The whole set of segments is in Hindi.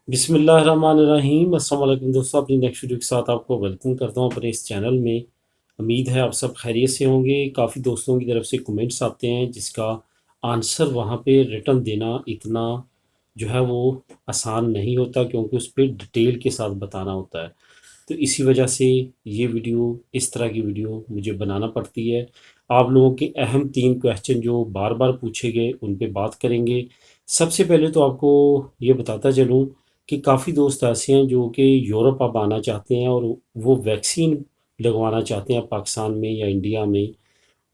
बिस्मिल्लाहिर्रहमानिर्रहीम। अस्सलाम वालेकुम दोस्तों, अपनी नेक्स्ट वीडियो के साथ आपको वेलकम करता हूँ अपने इस चैनल में। उम्मीद है आप सब खैरियत से होंगे। काफ़ी दोस्तों की तरफ से कमेंट्स आते हैं जिसका आंसर वहाँ पे रिटर्न देना इतना जो है वो आसान नहीं होता, क्योंकि उस पर डिटेल के साथ बताना होता है। तो इसी वजह से ये वीडियो, इस तरह की वीडियो मुझे बनाना पड़ती है। आप लोगों के अहम 3 क्वेश्चन जो बार बार पूछे गए उन पे बात करेंगे। सबसे पहले तो आपको ये बताता चलूँ कि काफ़ी दोस्त ऐसे हैं जो कि यूरोप अब आना चाहते हैं और वो वैक्सीन लगवाना चाहते हैं पाकिस्तान में या इंडिया में,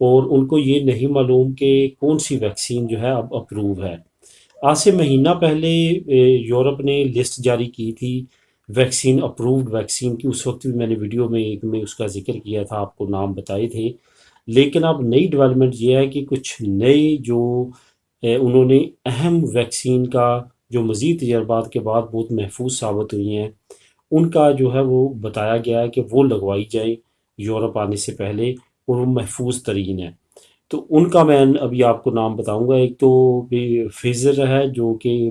और उनको ये नहीं मालूम कि कौन सी वैक्सीन जो है अब अप्रूव है। आज से महीना पहले यूरोप ने लिस्ट जारी की थी वैक्सीन, अप्रूव्ड वैक्सीन की। उस वक्त भी मैंने वीडियो में एक में उसका जिक्र किया था, आपको नाम बताए थे। लेकिन अब नई डेवलपमेंट ये है कि कुछ नए जो उन्होंने अहम वैक्सीन का जो मज़ीद तजर्बात के बाद बहुत महफूज साबित हुई हैं, उनका जो है वो बताया गया है कि वो लगवाई जाए यूरोप आने से पहले, और वो महफूज तरीन है। तो उनका मैं अभी आपको नाम बताऊंगा। एक तो फिजर है, जो कि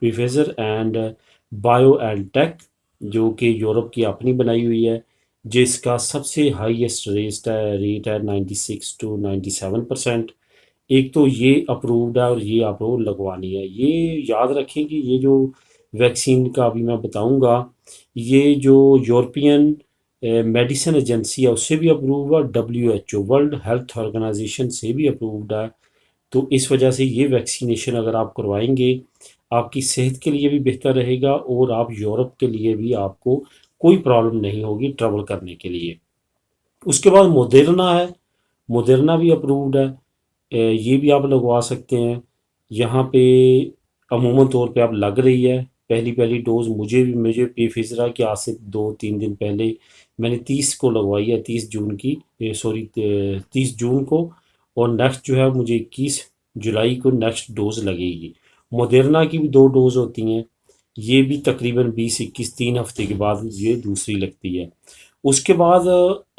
फिजर एंड बायो एंड टेक, जो कि यूरोप की अपनी बनाई हुई है, जिसका सबसे हाईएस्ट रेट है 96 to 97%। एक तो ये अप्रूव्ड है और ये आपको लगवानी है। ये याद रखें कि ये जो वैक्सीन का अभी मैं बताऊंगा, ये जो यूरोपियन मेडिसिन एजेंसी है उससे भी अप्रूव है, WHO वर्ल्ड हेल्थ ऑर्गेनाइजेशन से भी अप्रूव्ड है। तो इस वजह से ये वैक्सीनेशन अगर आप करवाएंगे, आपकी सेहत के लिए भी बेहतर रहेगा और आप यूरोप के लिए भी आपको कोई प्रॉब्लम नहीं होगी ट्रैवल करने के लिए। उसके बाद मोडेर्ना है, मोडेर्ना भी अप्रूव्ड है। ये भी आप लगवा सकते हैं। यहाँ पे अमूमन तौर पे अब लग रही है पहली पहली डोज़। मुझे बेफिजरा कि आज से 2-3 दिन पहले मैंने 30 को लगवाई है, 30 जून की, सॉरी 30 जून को। और नेक्स्ट जो है मुझे 21 जुलाई को नेक्स्ट डोज़ लगेगी। मोदेरना की भी 2 डोज़ होती हैं। ये भी तकरीबन 20-21 3 हफ्ते के बाद ये दूसरी लगती है। उसके बाद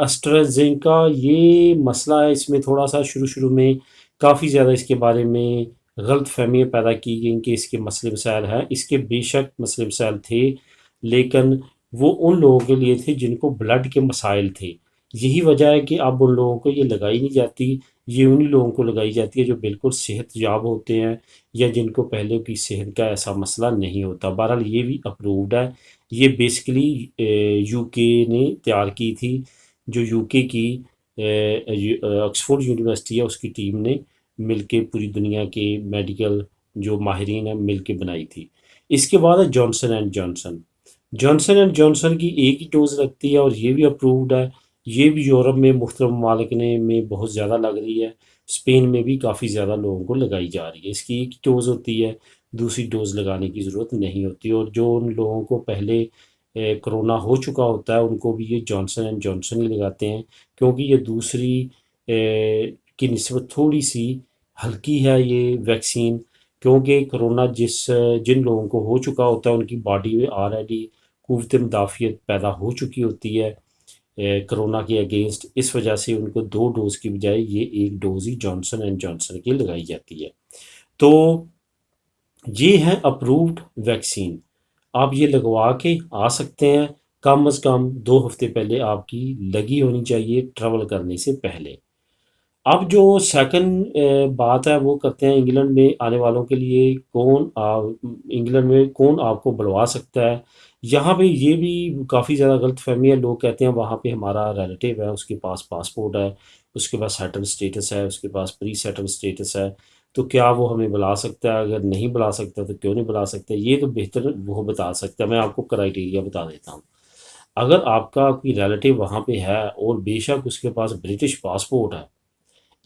एस्ट्राजेनेका, ये मसला है इसमें थोड़ा सा, शुरू शुरू में काफ़ी ज़्यादा इसके बारे में गलत फहमियाँ पैदा की गई कि इसके मसले मसाइल हैं। इसके बेशक मसले मसाइल थे, लेकिन वो उन लोगों के लिए थे जिनको ब्लड के मसाइल थे। यही वजह है कि अब उन लोगों को ये लगाई नहीं जाती। ये उन्हीं लोगों को लगाई जाती है जो बिल्कुल सेहतयाब होते हैं या जिनको पहले की सेहत का ऐसा मसला नहीं होता। बहरहाल ये भी अप्रूव्ड है। ये बेसिकली यूके ने तैयार की थी, जो यूके की ऑक्सफोर्ड यूनिवर्सिटी है उसकी टीम ने मिलके पूरी दुनिया के मेडिकल जो माहिरीन हैं मिलके बनाई थी। इसके बाद है Johnson and Johnson. Johnson and Johnson की एक ही डोज लगती है और ये भी अप्रूव्ड है। ये भी यूरोप में मुख्तलिफ ममालिक ने में बहुत ज़्यादा लग रही है। स्पेन में भी काफ़ी ज़्यादा लोगों को लगाई जा रही है। इसकी एक ही डोज़ होती है, दूसरी डोज़ लगाने की ज़रूरत नहीं होती। और जो उन लोगों को पहले कोरोना हो चुका होता है उनको भी ये जॉनसन एंड जॉनसन ही लगाते हैं, क्योंकि ये दूसरी की निस्बत थोड़ी सी हल्की है ये वैक्सीन। क्योंकि कोरोना जिन लोगों को हो चुका होता है उनकी बॉडी में ऑलरेडी क़ुव्वत मुदाफ़ियत पैदा हो चुकी होती है कोरोना के अगेंस्ट। इस वजह से उनको 2 डोज़ की बजाय ये एक dose he Johnson and Johnson की लगाई जाती है। तो ये है अप्रूव्ड वैक्सीन। आप ये लगवा के आ सकते हैं। कम अज़ कम 2 हफ्ते पहले आपकी लगी होनी चाहिए ट्रैवल करने से पहले। अब जो सेकंड बात है वो करते हैं, इंग्लैंड में आने वालों के लिए इंग्लैंड में कौन आपको बुलवा सकता है। यहाँ पे ये भी काफ़ी ज़्यादा गलतफहमी है। लोग कहते हैं वहाँ पे हमारा रिलेटिव है, उसके पास पासपोर्ट है, उसके पास सेटल स्टेटस है, उसके पास प्री सेटल स्टेटस है, तो क्या वो हमें बुला सकता है? अगर नहीं बुला सकता तो क्यों नहीं बुला सकता? ये तो बेहतर वो बता सकता है। मैं आपको क्राइटेरिया बता देता हूँ। अगर आपका कोई रिलेटिव वहाँ पे है और बेशक उसके पास ब्रिटिश पासपोर्ट है,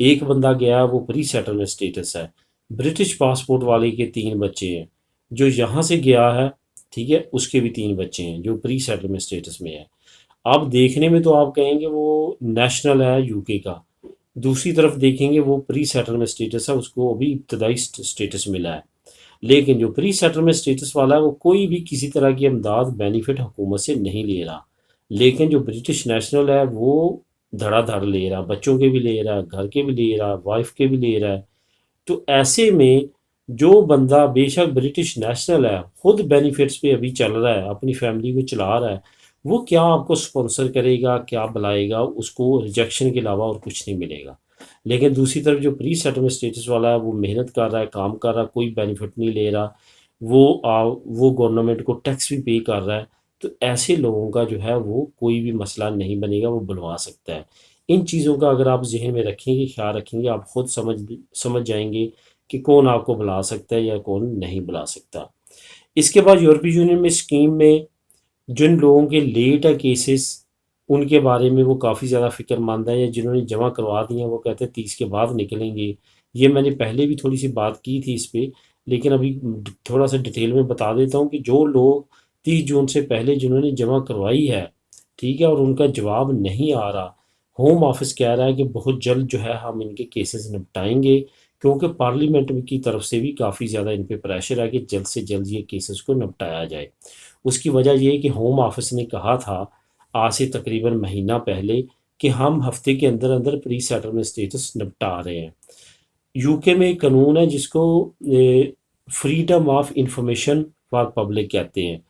एक बंदा गया है वो प्री सेटलमेंट स्टेटस है, ब्रिटिश पासपोर्ट वाले के 3 बच्चे हैं, जो यहाँ से गया है, ठीक है, उसके भी 3 बच्चे हैं जो प्री सेटलमेंट स्टेटस में है। अब देखने में तो आप कहेंगे वो नेशनल है यूके का, दूसरी तरफ देखेंगे वो प्री सेटलमेंट स्टेटस है, उसको अभी इब्तदाई स्टेटस मिला है। लेकिन जो प्री सेटलमेंट स्टेटस वाला है वो कोई भी किसी तरह की इमदाद बेनिफिट हुकूमत से नहीं ले रहा। लेकिन जो ब्रिटिश नेशनल है वो धड़ाधड़ ले रहा, बच्चों के भी ले रहा है, घर के भी ले रहा है, वाइफ के भी ले रहा है। तो ऐसे में जो बंदा बेशक ब्रिटिश नेशनल है, खुद बेनिफिट्स पे अभी चल रहा है, अपनी फैमिली को चला रहा है, वो क्या आपको स्पॉन्सर करेगा, क्या बुलाएगा, उसको रिजेक्शन के अलावा और कुछ नहीं मिलेगा। लेकिन दूसरी तरफ जो प्री सेटलमेंट स्टेटस वाला है, वो मेहनत कर रहा है, काम कर रहा है, कोई बेनिफिट नहीं ले रहा, वो गवर्नमेंट को टैक्स भी पे कर रहा है, तो ऐसे लोगों का जो है वो कोई भी मसला नहीं बनेगा, वो बुलवा सकता है। इन चीज़ों का अगर आप जहन में रखेंगे, ख्याल रखेंगे, आप खुद समझ जाएंगे कि कौन आपको बुला सकता है या कौन नहीं बुला सकता। इसके बाद यूरोपीय यूनियन में स्कीम में जिन लोगों के लेट है केसेस, उनके बारे में वो काफ़ी ज़्यादा फ़िक्रमंद है, या जिन्होंने जमा करवा दिए हैं वो कहते हैं 30 के बाद निकलेंगे। ये मैंने पहले भी थोड़ी सी बात की थी इस पे, लेकिन अभी थोड़ा सा डिटेल में बता देता हूँ कि जो लोग 30 जून से पहले जिन्होंने जमा करवाई है, ठीक है, और उनका जवाब नहीं आ रहा, होम ऑफिस कह रहा है कि बहुत जल्द जो है हम इनके केसेस निपटाएंगे, क्योंकि पार्लियामेंट की तरफ से भी काफ़ी ज़्यादा इन पे प्रेशर है कि जल्द से जल्द ये केसेस को निपटाया जाए। उसकी वजह ये है कि होम ऑफिस ने कहा था आज से तकरीबन महीना पहले कि हम हफ्ते के अंदर अंदर प्री सेटलमेंट स्टेटस निपटा रहे हैं। यूके में एक कानून है जिसको freedom of information for public कहते हैं।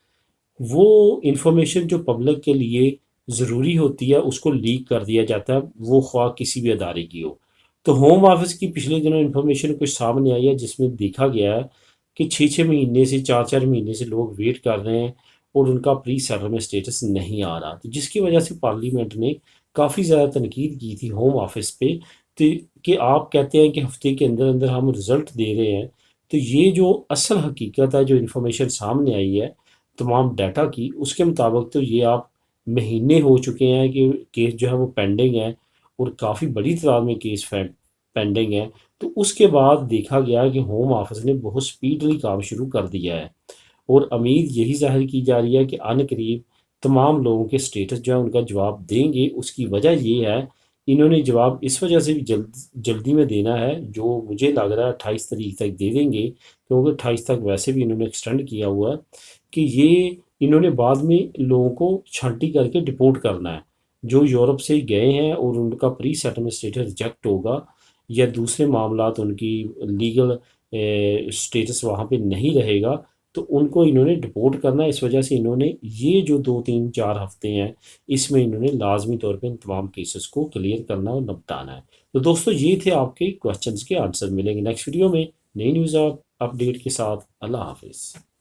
वो इंफॉर्मेशन जो पब्लिक के लिए ज़रूरी होती है उसको लीक कर दिया जाता है, वो ख्वाह किसी भी अदारे की हो। तो होम ऑफिस की पिछले दिनों इंफॉर्मेशन कुछ सामने आई है जिसमें देखा गया है कि 6-6 महीने से 4-4 महीने से लोग वेट कर रहे हैं और उनका प्री सेटलमेंट स्टेटस नहीं आ रहा, तो जिसकी वजह से पार्लियामेंट ने काफ़ी ज़्यादा तनकीद की थी होम ऑफिस पे। तो कि आप कहते हैं कि हफ्ते के अंदर अंदर हम रिज़ल्ट दे रहे हैं, तो ये जो असल हकीकत है, जो इन्फॉर्मेशन सामने आई है तमाम डाटा की, उसके मुताबिक तो ये आप महीने हो चुके हैं कि केस जो है वो पेंडिंग है, और काफ़ी बड़ी तादाद में केस पेंडिंग है। तो उसके बाद देखा गया कि होम ऑफिस ने बहुत स्पीडली काम शुरू कर दिया है, और उम्मीद यही ज़ाहिर की जा रही है कि आने करीब तमाम लोगों के स्टेटस जो है उनका जवाब देंगे। उसकी वजह ये है, इन्होंने जवाब इस वजह से भी जल्दी में देना है, जो मुझे लग रहा है 28 तारीख तक दे देंगे, क्योंकि 28 तक वैसे भी इन्होंने एक्सटेंड किया हुआ है कि ये इन्होंने बाद में लोगों को छांटी करके डिपोर्ट करना है। जो यूरोप से गए हैं और उनका प्री सेटलमेंट स्टेटस रिजेक्ट होगा, या दूसरे मामलात उनकी लीगल स्टेटस वहाँ पे नहीं रहेगा, तो उनको इन्होंने डिपोर्ट करना है। इस वजह से इन्होंने ये जो 2-3-4 हफ्ते हैं, इसमें इन्होंने लाजमी तौर पे इन तमाम केसेस को क्लियर करना और निपटाना है। तो दोस्तों ये थे आपके क्वेश्चंस के आंसर। मिलेंगे नेक्स्ट वीडियो में नई न्यूज़ अपडेट के साथ। अल्लाह हाफिज़।